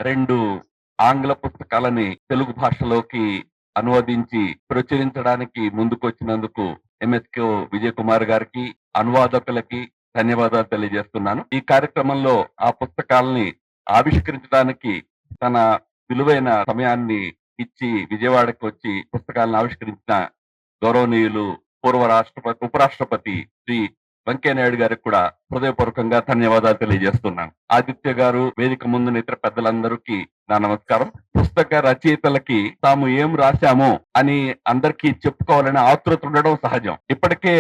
2 ఆంగ్ల పుస్తకాలని తెలుగు భాషలోకి అనువదించి ప్రచురించడానికి ముందుకొచ్చినందుకు ఎంఎస్‌కే విజయ్ కుమార్ గారికి, అనువాదకులకి ధన్యవాదాలు తెలియజేస్తున్నాను. ఈ కార్యక్రమంలో ఆ పుస్తకాల్ని ఆవిష్కరించడానికి తన విలువైన సమయాన్ని ఇచ్చి విజయవాడకి వచ్చి పుస్తకాలను ఆవిష్కరించిన గౌరవనీయులు ఉపరాష్ట్రపతి శ్రీ వెంకయ్య నాయుడు గారికి కూడా హృదయపూర్వకంగా ధన్యవాదాలు తెలియజేస్తున్నాను. ఆదిత్య గారు, వేదిక ముందున్న ఇతర పెద్దలందరికీ నా నమస్కారం. పుస్తక రచయితలకి తాము ఏం రాశామో అని అందరికీ చెప్పుకోవాలని ఆతృత ఉండడం సహజం. ఇప్పటికే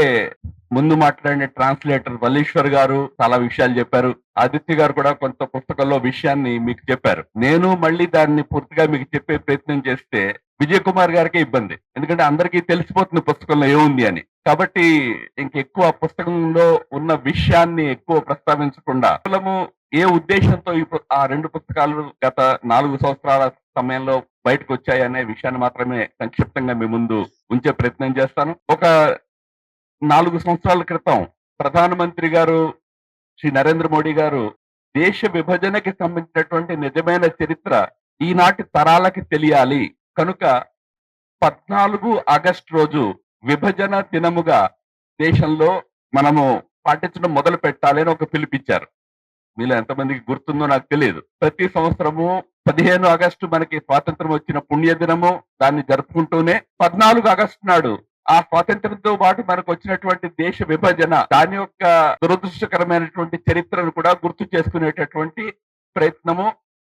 ముందు మాట్లాడిన ట్రాన్స్లేటర్ వల్లీశ్వర్ గారు చాలా విషయాలు చెప్పారు. ఆదిత్య గారు కూడా కొంత పుస్తకంలో విషయాన్ని మీకు చెప్పారు. నేను మళ్ళీ దాన్ని పూర్తిగా మీకు చెప్పే ప్రయత్నం చేస్తే విజయ్ కుమార్ గారికి ఇబ్బంది. ఎందుకంటే అందరికీ తెలిసిపోతుంది పుస్తకంలో ఏముంది అని. కాబట్టి ఇంకెక్కువ పుస్తకంలో ఉన్న విషయాన్ని ఎక్కువ ప్రస్తావించకుండా కేవలము ఏ ఉద్దేశంతో ఆ 2 పుస్తకాలు గత 4 సంవత్సరాల సమయంలో బయటకు వచ్చాయి అనే విషయాన్ని మాత్రమే సంక్షిప్తంగా మీ ముందు ఉంచే ప్రయత్నం చేస్తాను. ఒక 4 సంవత్సరాల క్రితం ప్రధానమంత్రి గారు శ్రీ నరేంద్ర మోడీ గారు దేశ విభజనకి సంబంధించినటువంటి నిజమైన చరిత్ర ఈనాటి తరాలకి తెలియాలి కనుక 14 ఆగస్టు రోజు విభజన దినముగా దేశంలో మనము పాటించడం మొదలు పెట్టాలి అని ఒక పిలుపిచ్చారు. మీలో ఎంతమందికి గుర్తుందో నాకు తెలియదు. ప్రతి సంవత్సరము 15 ఆగస్టు మనకి స్వాతంత్రం వచ్చిన పుణ్య దినము, దాన్ని జరుపుకుంటూనే 14 ఆగస్టు నాడు ఆ స్వాతంత్రంతో పాటు మనకు వచ్చినటువంటి దేశ విభజన, దాని యొక్క దురదృష్టకరమైనటువంటి చరిత్రను కూడా గుర్తు చేసుకునేటటువంటి ప్రయత్నము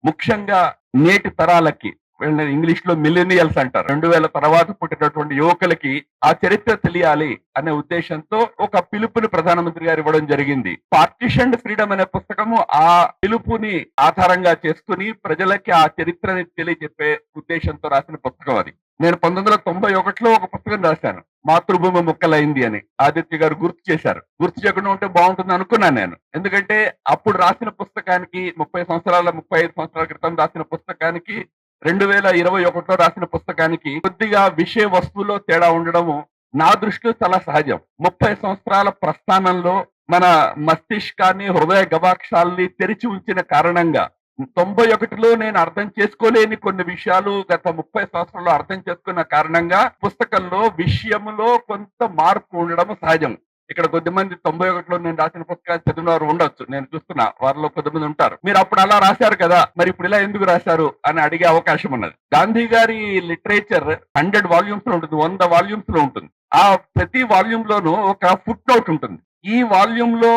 ముఖ్యంగా నేటి తరాలకి, వీళ్ళని ఇంగ్లీష్ లో మిలీనియల్స్ అంటారు, 2000 తర్వాత పుట్టినటువంటి యువకులకి ఆ చరిత్ర తెలియాలి అనే ఉద్దేశంతో ఒక పిలుపుని ప్రధానమంత్రి గారు ఇవ్వడం జరిగింది. పార్టిషన్ ఫ్రీడమ్ అనే పుస్తకము ఆ పిలుపుని ఆధారంగా చేసుకుని ప్రజలకి ఆ చరిత్రని తెలియజెప్పే ఉద్దేశంతో రాసిన పుస్తకం అది. నేను 1991లో ఒక పుస్తకం రాశాను, మాతృభూమి ముక్కలైంది అని. ఆదిత్య గారు గుర్తు చేశారు. గుర్తు చేయకుండా ఉంటే బాగుంటుంది అనుకున్నాను నేను. ఎందుకంటే అప్పుడు రాసిన పుస్తకానికి 35 సంవత్సరాల క్రితం రాసిన పుస్తకానికి 2021లో రాసిన పుస్తకానికి కొద్దిగా విషయ వస్తువులో తేడా ఉండడము నా దృష్టిలో చాలా సహజం. 30 సంవత్సరాల ప్రస్థానంలో మన మస్తిష్కాన్ని, హృదయ గవాక్షాల్ని తెరిచి ఉంచిన కారణంగా 91లో నేను అర్థం చేసుకోలేని కొన్ని విషయాలు గత 30 సంవత్సరాల్లో అర్థం చేసుకున్న కారణంగా పుస్తకంలో విషయంలో కొంత మార్పు ఉండడం సహజం. ఇక్కడ కొద్దిమంది 91లో నేను రాసిన పుస్తకాలు చదివిన వారు ఉండొచ్చు, నేను చూస్తున్నా వారిలో కొద్దిమంది ఉంటారు. మీరు అప్పుడు అలా రాశారు కదా, మరి ఇప్పుడు ఇలా ఎందుకు రాశారు అని అడిగే అవకాశం ఉన్నది. గాంధీ గారి లిటరేచర్ 100 వాల్యూమ్స్ లో ఉంటుంది, 100 వాల్యూమ్స్ లో ఉంటుంది. ఆ ప్రతి వాల్యూమ్ లోనూ ఒక ఫుట్ నోట్ ఉంటుంది. ఈ వాల్యూమ్ లో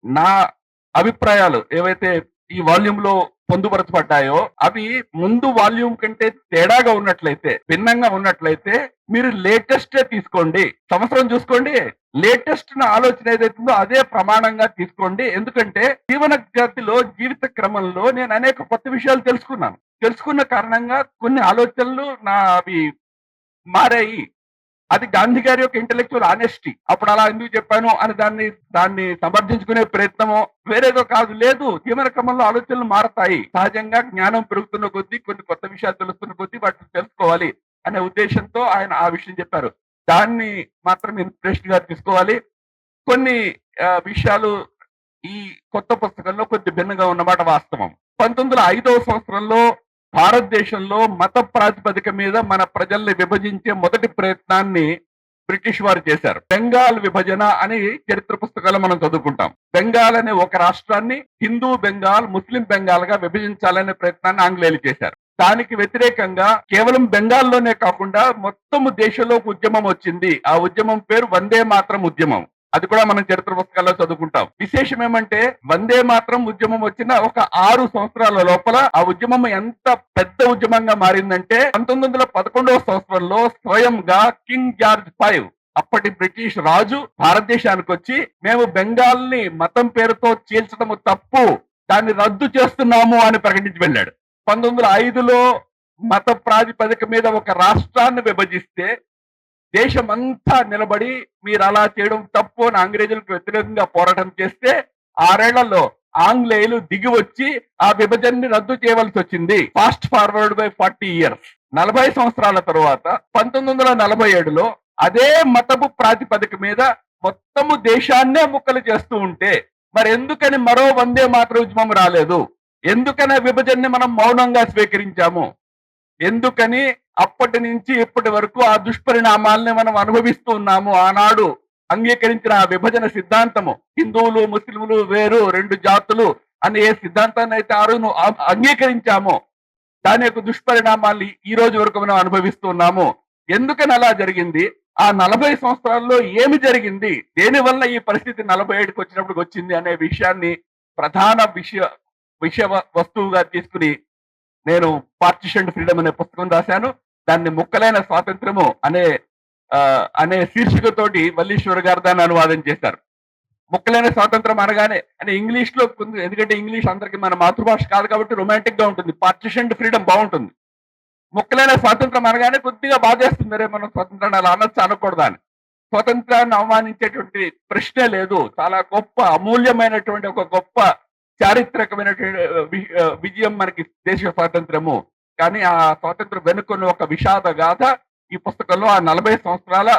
నా అభిప్రాయాలు ఏవైతే ఈ వాల్యూమ్ లో పొందుపరచబడ్డాయో అవి ముందు వాల్యూమ్ కంటే తేడాగా ఉన్నట్లయితే, భిన్నంగా ఉన్నట్లయితే మీరు లేటెస్ట్ తీసుకోండి, సంవత్సరం చూసుకోండి, లేటెస్ట్ నా ఆలోచన ఏదైతుందో అదే ప్రమాణంగా తీసుకోండి. ఎందుకంటే జీవిత క్రమంలో నేను అనేక కొత్త విషయాలు తెలుసుకున్న కారణంగా కొన్ని ఆలోచనలు అవి మారాయి. అది గాంధీ గారి యొక్క ఇంటెలెక్చువల్ ఆనెస్టీ. అప్పుడు అలా ఎందుకు చెప్పాను అని దాన్ని సమర్థించుకునే ప్రయత్నమో వేరేదో కాదు. లేదు, జీవన క్రమంలో ఆలోచనలు మారతాయి. సహజంగా జ్ఞానం పెరుగుతున్న కొద్దీ కొన్ని కొత్త విషయాలు తెలుస్తున్న కొద్దీ వాటిని తెలుసుకోవాలి అనే ఉద్దేశంతో ఆయన ఆ విషయం చెప్పారు. దాన్ని మాత్రం ఇన్స్పిరేషన్ గా తీసుకోవాలి. కొన్ని విషయాలు ఈ కొత్త పుస్తకంలో కొద్ది భిన్నంగా ఉన్నమాట వాస్తవం. 1905వ సంవత్సరంలో భారతదేశంలో మత ప్రాతిపదిక మీద మన ప్రజల్ని విభజించే మొదటి ప్రయత్నాన్ని బ్రిటిష్ వారు చేశారు. బెంగాల్ విభజన అని చరిత్ర పుస్తకాలు మనం చదువుకుంటాం. బెంగాల్ అనే ఒక రాష్ట్రాన్ని హిందూ బెంగాల్, ముస్లిం బెంగాల్ గా విభజించాలనే ప్రయత్నాన్ని ఆంగ్లేయులు చేశారు. దానికి వ్యతిరేకంగా కేవలం బెంగాల్లోనే కాకుండా మొత్తము దేశంలో ఉద్యమం వచ్చింది. ఆ ఉద్యమం పేరు వందే మాతరం ఉద్యమం. అది కూడా మనం చరిత్ర పుస్తకాల్లో చదువుకుంటాం. విశేషం ఏమంటే వందే మాతరం ఉద్యమం వచ్చిన ఒక 6 సంవత్సరాల లోపల ఆ ఉద్యమం ఎంత పెద్ద ఉద్యమంగా మారిందంటే 1911వ సంవత్సరంలో స్వయంగా కింగ్ జార్జ్ V, అప్పటి బ్రిటిష్ రాజు, భారతదేశానికి వచ్చి మేము బెంగాల్ ని మతం పేరుతో చీల్చడము తప్పు, దాన్ని రద్దు చేస్తున్నాము అని ప్రకటించి వెళ్ళాడు. 1905లో మత ప్రాతిపదిక మీద ఒక రాష్ట్రాన్ని విభజిస్తే దేశమంతా నిలబడి మీరు అలా చేయడం తప్పు అని అంగ్రేజులకు వ్యతిరేకంగా పోరాటం చేస్తే 6 ఏళ్లలో ఆంగ్లేయులు దిగి వచ్చి ఆ విభజనని రద్దు చేయవలసి వచ్చింది. Fast forward by 40 years. 40 సంవత్సరాల తరువాత 1947లో అదే మతపు ప్రాతిపదిక మీద మొత్తము దేశాన్నే ముక్కలు చేస్తూ ఉంటే మరి ఎందుకని మరో వందే మాతరం ఉద్యమం రాలేదు? ఎందుకనే విభజనని మనం మౌనంగా స్వీకరించాము? ఎందుకని అప్పటి నుంచి ఇప్పటి వరకు ఆ దుష్పరిణామాలని మనం అనుభవిస్తూ ఉన్నాము? ఆనాడు అంగీకరించిన ఆ విభజన సిద్ధాంతము, హిందువులు ముస్లింలు వేరు, రెండు జాతులు అనే ఏ సిద్ధాంతాన్ని అయితే ఆ రోజు అంగీకరించామో దాని యొక్క దుష్పరిణామాలు ఈ రోజు వరకు మనం అనుభవిస్తూ ఉన్నాము. ఎందుకని అలా జరిగింది? ఆ 40 సంవత్సరాల్లో ఏమి జరిగింది? దేనివల్ల ఈ పరిస్థితి 47కి వచ్చినప్పుడు వచ్చింది అనే విషయాన్ని ప్రధాన విషయ వస్తువుగా తీసుకుని నేను పార్టిషన్ ఫ్రీడమ్ అనే పుస్తకం రాశాను. దాన్ని ముక్కలైన స్వాతంత్రము అనే శీర్షికతోటి వల్లీశ్వర్ గారు దాన్ని అనువాదం చేశారు. ముక్కలైన స్వాతంత్రం అనగానే అంటే ఇంగ్లీష్ లో ఎందుకంటే ఇంగ్లీష్ అందరికి మన మాతృభాష కాదు కాబట్టి రొమాంటిక్ గా ఉంటుంది. పార్టిషన్ ఫ్రీడమ్ బాగుంటుంది. ముక్కలైన స్వాతంత్రం అనగానే కొద్దిగా బాధేస్తుంది, రే మనం స్వతంత్రాన్ని అలా అనొచ్చు అనకూడదా అని. స్వతంత్రాన్ని అవమానించేటువంటి ప్రశ్నే లేదు. చాలా గొప్ప అమూల్యమైనటువంటి ఒక గొప్ప చారిత్రకమైనటువంటి విజయం మనకి దేశ స్వాతంత్రము. కానీ ఆ స్వాతంత్రం వెనుకున్న ఒక విషాద గాథ ఈ పుస్తకంలో ఆ 40 సంవత్సరాల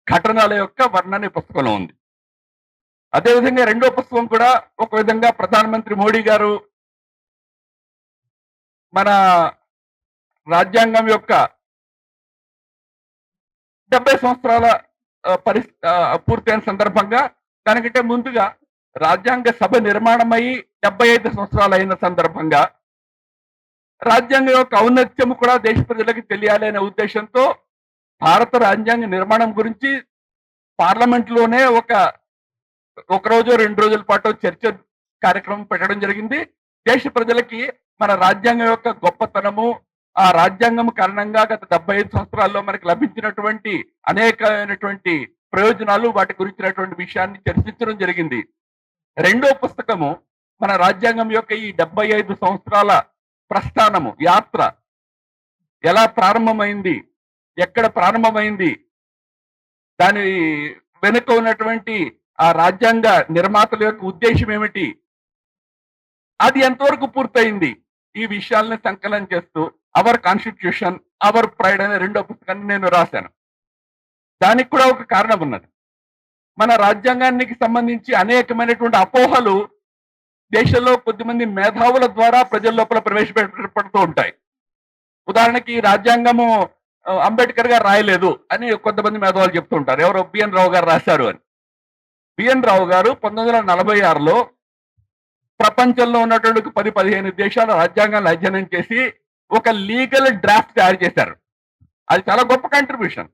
ఘటనల యొక్క వర్ణన ఈ పుస్తకంలో ఉంది. అదేవిధంగా రెండో పుస్తకం కూడా ఒక విధంగా ప్రధానమంత్రి మోడీ గారు మన రాజ్యాంగం యొక్క 70 సంవత్సరాల పూర్తయిన సందర్భంగా, దానికంటే ముందుగా రాజ్యాంగ సభ నిర్మాణమై 75 సంవత్సరాలు అయిన సందర్భంగా రాజ్యాంగం యొక్క ఔన్నత్యం కూడా దేశ ప్రజలకు తెలియాలి అనే ఉద్దేశంతో భారత రాజ్యాంగ నిర్మాణం గురించి పార్లమెంట్ లోనే ఒక రోజు 2 రోజుల పాటు చర్చ కార్యక్రమం పెట్టడం జరిగింది. దేశ ప్రజలకి మన రాజ్యాంగం యొక్క గొప్పతనము, ఆ రాజ్యాంగం కారణంగా గత 75 సంవత్సరాల్లో మనకు లభించినటువంటి అనేకమైనటువంటి ప్రయోజనాలు, వాటి గురించినటువంటి విషయాన్ని చర్చించడం జరిగింది. రెండో పుస్తకము మన రాజ్యాంగం యొక్క ఈ 75 సంవత్సరాల ప్రస్థానము, యాత్ర ఎలా ప్రారంభమైంది, ఎక్కడ ప్రారంభమైంది, దాని వెనుక ఉన్నటువంటి ఆ రాజ్యాంగ నిర్మాతల యొక్క ఉద్దేశం ఏమిటి, అది ఎంతవరకు పూర్తయింది, ఈ విషయాలను సంకలనం చేస్తూ అవర్ కాన్స్టిట్యూషన్ అవర్ ప్రైడ్ అనే రెండో పుస్తకాన్ని నేను రాశాను. దానికి కూడా ఒక కారణం ఉన్నది. మన రాజ్యాంగానికి సంబంధించి అనేకమైనటువంటి అపోహలు దేశంలో కొద్దిమంది మేధావుల ద్వారా ప్రజల లోపల ప్రవేశపెట్టబడుతూ ఉంటాయి. ఉదాహరణకి రాజ్యాంగము అంబేద్కర్ గారు రాయలేదు అని కొంతమంది మేధావులు చెప్తూ ఉంటారు. ఎవరో బిఎన్ రావు గారు రాశారు అని. బిఎన్ రావు గారు 1946లో ప్రపంచంలో ఉన్నటువంటి 10-15 దేశాల రాజ్యాంగాన్ని అధ్యయనం చేసి ఒక లీగల్ డ్రాఫ్ట్ తయారు చేశారు. అది చాలా గొప్ప కంట్రిబ్యూషన్.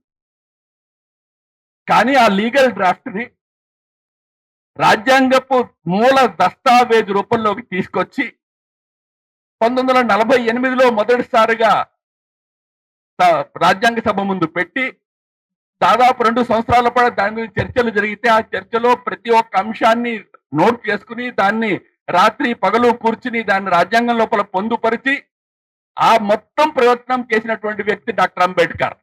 కానీ ఆ లీగల్ డ్రాఫ్ట్ ని రాజ్యాంగపు మూల దస్తావేజు రూపంలోకి తీసుకొచ్చి 1948లో మొదటిసారిగా రాజ్యాంగ సభ ముందు పెట్టి దాదాపు 2 సంవత్సరాల పాటు దాని మీద చర్చలు జరిగితే ఆ చర్చలో ప్రతి ఒక్క అంశాన్ని నోట్ చేసుకుని దాన్ని రాత్రి పగలు కూర్చుని దాన్ని రాజ్యాంగం లోపల పొందుపరిచి ఆ మొత్తం ప్రయత్నం చేసినటువంటి వ్యక్తి డాక్టర్ అంబేద్కర్.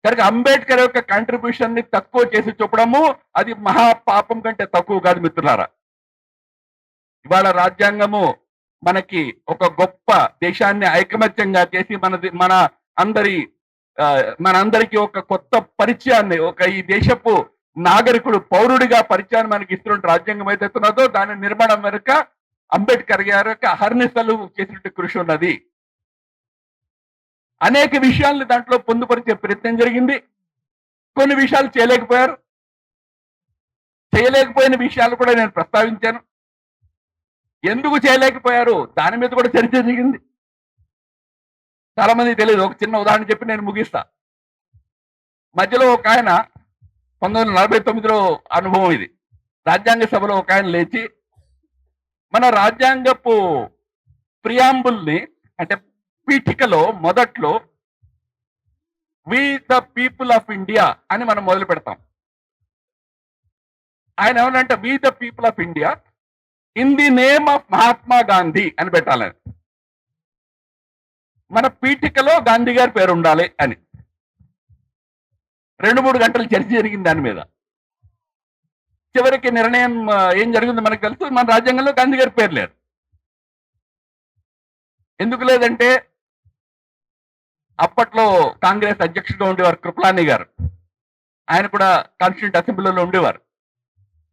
కనుక అంబేద్కర్ యొక్క కాంట్రిబ్యూషన్ ని తక్కువ చేసి చూపడము అది మహాపాపం కంటే తక్కువ కాదు మిత్రులారా. ఇవాళ రాజ్యాంగము మనకి ఒక గొప్ప దేశాన్ని ఐకమత్యంగా చేసి మనందరికీ ఒక కొత్త పరిచయాన్ని, ఈ దేశపు నాగరికుడు పౌరుడిగా పరిచయాన్ని మనకి ఇస్తున్న రాజ్యాంగం ఏదైతే ఉన్నదో దాని నిర్మాణం వెనుక అంబేద్కర్ గారి యొక్క అహర్నిశలు చేసినట్టు కృషి ఉన్నది. అనేక విషయాలను దాంట్లో పొందుపరిచే ప్రయత్నం జరిగింది. కొన్ని విషయాలు చేయలేకపోయారు. చేయలేకపోయిన విషయాలు కూడా నేను ప్రస్తావించాను. ఎందుకు చేయలేకపోయారు దాని మీద కూడా చర్చ జరిగింది. చాలా మంది తెలియదు. ఒక చిన్న ఉదాహరణ చెప్పి నేను ముగిస్తా. మధ్యలో ఒక ఆయన 1949లో అనుభవం ఇది. రాజ్యాంగ సభలో ఒక ఆయన లేచి మన రాజ్యాంగపు ప్రియాంబుల్ని అంటే పీఠికలో మొదట్లో we the people of India అని మనం మొదలు పెడతాం. ఆయన ఏమనంటే we the people of India in the name of Mahatma Gandhi అని పెట్టాలి. మన పీఠికలో గాంధీ గారి పేరు ఉండాలి అని 2-3 గంటలు చర్చ జరిగింది దాని మీద. చివరికి నిర్ణయం ఏం జరిగిందో మనకు తెలుసు. మన రాజ్యాంగంలో గాంధీ గారి పేరు లేదు. ఎందుకు లేదంటే అప్పట్లో కాంగ్రెస్ అధ్యక్షుడిగా ఉండేవారు కృపలాని గారు. ఆయన కూడా కాన్స్టిట్యూంట్ అసెంబ్లీలో ఉండేవారు.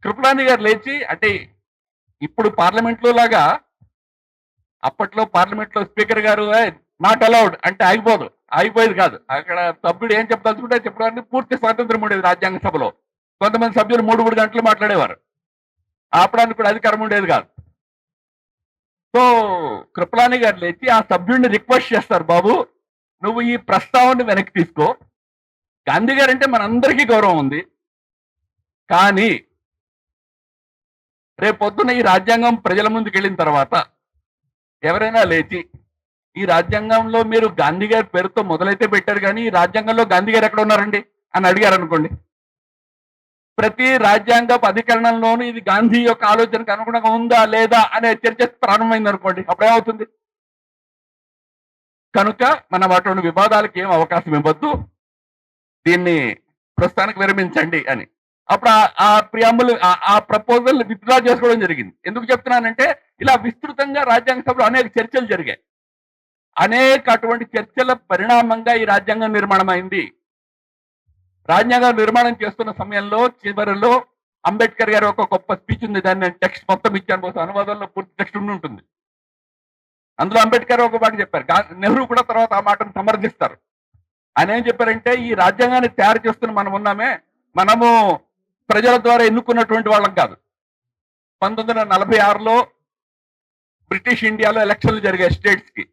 కృపలాని గారు లేచి అంటే ఇప్పుడు పార్లమెంట్ లో లాగా అప్పట్లో పార్లమెంట్ లో స్పీకర్ గారు నాట్ అలౌడ్ అంటే ఆగిపోయేది కాదు. అక్కడ సభ్యుడు ఏం చెప్పదలుచుకుంటే చెప్పడానికి పూర్తి స్వాతంత్రం ఉండేది. రాజ్యాంగ సభలో కొంతమంది సభ్యులు 3 గంటలు మాట్లాడేవారు. ఆపడానికి కూడా అధికారం ఉండేది కాదు. సో కృపలాని గారు లేచి ఆ సభ్యుడిని రిక్వెస్ట్ చేస్తారు, బాబు నువ్వు ఈ ప్రస్తావన వెనక్కి తీసుకో. గాంధీ గారు అంటే మనందరికీ గౌరవం ఉంది, కానీ రేపొద్దున ఈ రాజ్యాంగం ప్రజల ముందుకు వెళ్ళిన తర్వాత ఎవరైనా లేచి ఈ రాజ్యాంగంలో మీరు గాంధీ గారి పేరుతో మొదలైతే పెట్టారు, కానీ ఈ రాజ్యాంగంలో గాంధీ గారు ఎక్కడ ఉన్నారండి అని అడిగారు అనుకోండి, ప్రతి రాజ్యాంగ అధికరణంలోనూ ఇది గాంధీ యొక్క ఆలోచనకు అనుగుణంగా ఉందా లేదా అనే చర్చ ప్రారంభమైంది అనుకోండి, అప్పుడేమవుతుంది? కనుక మనం అటువంటి వివాదాలకు ఏం అవకాశం ఇవ్వద్దు, దీన్ని ప్రస్తుతానికి విరమించండి అని. అప్పుడు ఆ ప్రియాంబుల్ ఆ ప్రపోజల్ విత్డ్రా చేసుకోవడం జరిగింది. ఎందుకు చెప్తున్నానంటే ఇలా విస్తృతంగా రాజ్యాంగ సభలో అనేక చర్చలు జరిగాయి. అనేక అటువంటి చర్చల పరిణామంగా ఈ రాజ్యాంగం నిర్మాణం అయింది. రాజ్యాంగం నిర్మాణం చేస్తున్న సమయంలో చివరిలో అంబేద్కర్ గారు ఒక గొప్ప స్పీచ్ ఉంది, దాన్ని నేను టెక్స్ట్ మొత్తం ఇచ్చాను, బహుశా అనువాదంలో పూర్తి టెక్స్ట్ ఉండి ఉంటుంది. అందులో అంబేద్కర్ ఒక మాట చెప్పారు, నెహ్రూ కూడా తర్వాత ఆ మాటను సమర్థిస్తారు. ఆయన ఏం చెప్పారంటే, ఈ రాజ్యాంగాన్ని తయారు చేస్తున్న మనం ఉన్నామే, మనము ప్రజల ద్వారా ఎన్నుకున్నటువంటి వాళ్ళం కాదు. 1946లో బ్రిటిష్ ఇండియాలో ఎలక్షన్లు జరిగాయి స్టేట్స్ కి.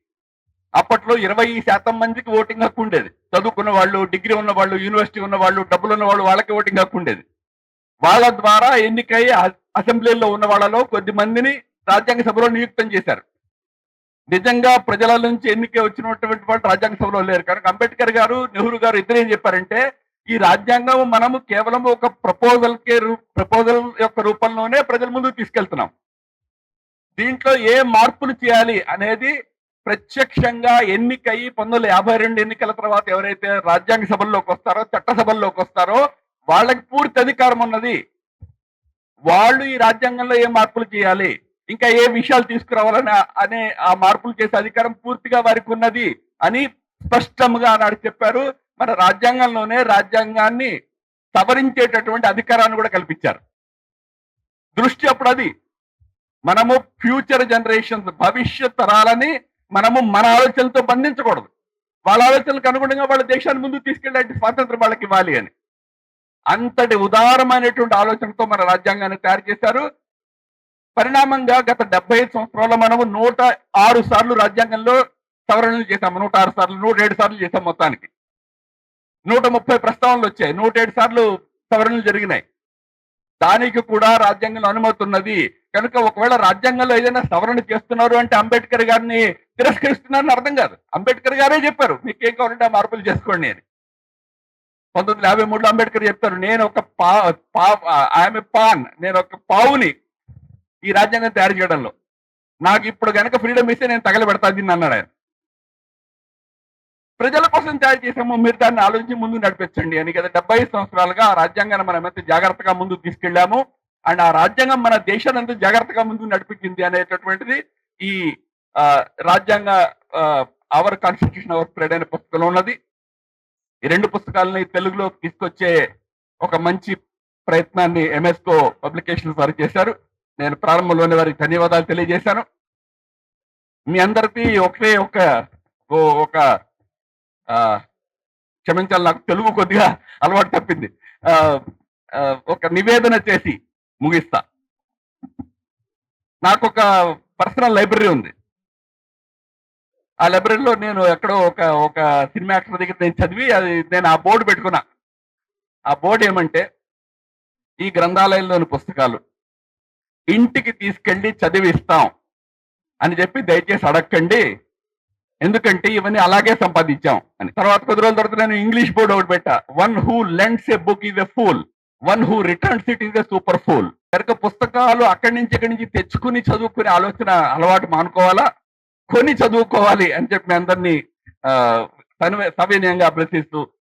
అప్పట్లో 20% మందికి ఓటింగ్ హక్కు ఉండేది. చదువుకున్న వాళ్ళు, డిగ్రీ ఉన్న వాళ్ళు, యూనివర్సిటీ ఉన్న వాళ్ళు, డబ్బులు ఉన్న వాళ్ళు, వాళ్ళకి ఓటింగ్ హక్కు ఉండేది. వాళ్ళ ద్వారా ఎన్నికై అసెంబ్లీలో ఉన్న వాళ్ళలో కొద్ది మందిని రాజ్యాంగ సభలో నియుక్తం చేశారు. నిజంగా ప్రజల నుంచి ఎన్నిక వచ్చినటువంటి వాళ్ళు రాజ్యాంగ సభలో లేరు. కనుక అంబేద్కర్ గారు, నెహ్రూ గారు ఇద్దరు ఏం చెప్పారంటే, ఈ రాజ్యాంగం మనము కేవలం ఒక ప్రపోజల్ యొక్క రూపంలోనే ప్రజల ముందుకు తీసుకెళ్తున్నాం. దీంట్లో ఏ మార్పులు చేయాలి అనేది ప్రత్యక్షంగా ఎన్నికై 1952 ఎన్నికల తర్వాత ఎవరైతే రాజ్యాంగ సభల్లోకి వస్తారో, చట్టసభల్లోకి వస్తారో వాళ్ళకి పూర్తి అధికారం ఉన్నది. వాళ్ళు ఈ రాజ్యాంగంలో ఏ మార్పులు చేయాలి, ఇంకా ఏ విషయాలు తీసుకురావాలని అనే ఆ మార్పులు చేసే అధికారం పూర్తిగా వారికి ఉన్నది అని స్పష్టంగా ఆనాడు చెప్పారు. మన రాజ్యాంగంలోనే రాజ్యాంగాన్ని సవరించేటటువంటి అధికారాన్ని కూడా కల్పించారు. దృష్టి అప్పుడు అది, మనము ఫ్యూచర్ జనరేషన్స్, భవిష్యత్ తరాలని మనము మన ఆలోచనలతో బంధించకూడదు. వాళ్ళ ఆలోచనలకు అనుగుణంగా వాళ్ళ దేశాన్ని ముందుకు తీసుకెళ్లే స్వాతంత్రం వాళ్ళకి ఇవ్వాలి అని. అంతటి ఉదారమైనటువంటి ఆలోచనతో మన రాజ్యాంగాన్ని తయారు చేశారు. పరిణామంగా గత 75 సంవత్సరాల్లో మనము 106 సార్లు రాజ్యాంగంలో సవరణలు చేశాము. 106 సార్లు, 107 సార్లు చేశాం. మొత్తానికి 130 ప్రస్తావనలు వచ్చాయి, 107 సార్లు సవరణలు జరిగినాయి. దానికి కూడా రాజ్యాంగంలో అనుమతి ఉన్నది. కనుక ఒకవేళ రాజ్యాంగంలో ఏదైనా సవరణ చేస్తున్నారు అంటే అంబేద్కర్ గారిని తిరస్కరిస్తున్నారని అర్థం కాదు. అంబేద్కర్ గారే చెప్పారు, మీకేం కావాలంటే ఆ మార్పులు చేసుకోండి అని. 1953లో అంబేద్కర్ చెప్తారు, నేను ఒక నేను ఒక పావుని ఈ రాజ్యాంగం తయారు చేయడంలో, నాకు ఇప్పుడు కనుక ఫ్రీడమ్ ఇస్తే నేను తగలబెడతా దీన్ని అన్నాడు ఆయన. ప్రజల కోసం తయారు చేసాము, మీరు దాన్ని ఆలోచించి ముందు నడిపించండి అని. కదా 75 సంవత్సరాలుగా ఆ రాజ్యాంగాన్ని మనం ఎంత జాగ్రత్తగా ముందుకు తీసుకెళ్లాము, అండ్ ఆ రాజ్యాంగం మన దేశాన్ని ఎంత జాగ్రత్తగా ముందుకు నడిపించింది అనేటటువంటిది ఈ రాజ్యాంగ అవర్ కాన్స్టిట్యూషన్ అవర్ ప్రైడ్ అనే పుస్తకంలో ఉన్నది. ఈ 2 పుస్తకాలని తెలుగులో తీసుకొచ్చే ఒక మంచి ప్రయత్నాన్ని ఎంఎస్కో పబ్లికేషన్స్ వారు చేశారు. నేను ప్రారంభంలోనే వారికి ధన్యవాదాలు తెలియజేశాను. మీ అందరికీ ఒక క్షమించాలి, నాకు తెలుగు కొద్దిగా అలవాటు తప్పింది. ఒక నివేదన చేసి ముగిస్తా. నాకు ఒక పర్సనల్ లైబ్రరీ ఉంది. ఆ లైబ్రరీలో నేను ఎక్కడో ఒక సినిమా యాక్టర్ దగ్గర నేను చదివి నేను ఆ బోర్డు పెట్టుకున్నా. ఆ బోర్డు ఏమంటే, ఈ గ్రంథాలయంలోని పుస్తకాలు ఇంటికి తీసుకెళ్లి చదివిస్తాం అని చెప్పి దయచేసి అడగండి, ఎందుకంటే ఇవన్నీ అలాగే సంపాదించాం అని. తర్వాత కొద్ది రోజుల తర్వాత నేను ఇంగ్లీష్ బోర్డు ఒకటి పెట్టా, one who lends a book is a fool, one who returns it is a super fool. కనుక పుస్తకాలు అక్కడి నుంచి తెచ్చుకుని చదువుకునే ఆలోచన అలవాటు మానుకోవాలా, కొని చదువుకోవాలి అని చెప్పి అందరినీ సవినయంగా అభ్యర్థిస్తూ